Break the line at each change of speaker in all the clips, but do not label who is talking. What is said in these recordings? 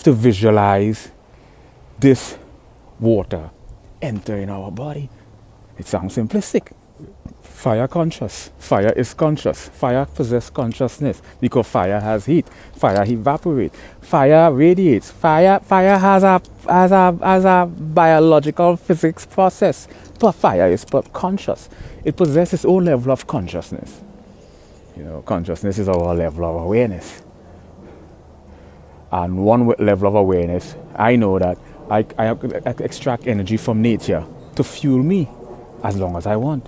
to visualize this water entering our body. It sounds simplistic. Fire conscious. Fire is conscious. Fire possesses consciousness because fire has heat. Fire evaporates. Fire radiates. Fire has a biological physics process. But fire is conscious. It possesses its own level of consciousness. You know, consciousness is our level of awareness. And one level of awareness, I know that I extract energy from nature to fuel me as long as I want.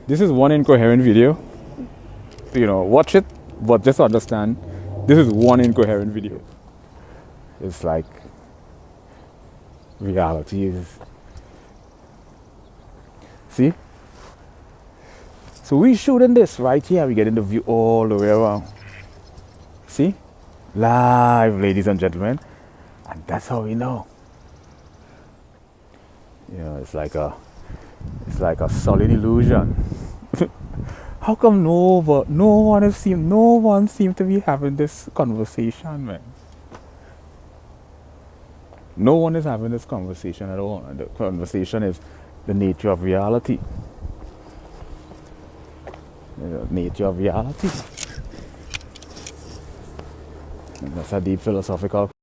This is one incoherent video. You know, watch it, but just understand, this is one incoherent video. It's like reality is. See? So we shooting this right here. We getting the view all the way around. See? Live, ladies and gentlemen. And that's how we know. You know, it's like a solid illusion. How come no one seems to be having this conversation, man? No one is having this conversation at all. And the conversation is the nature of reality. The nature of reality. And that's a deep philosophical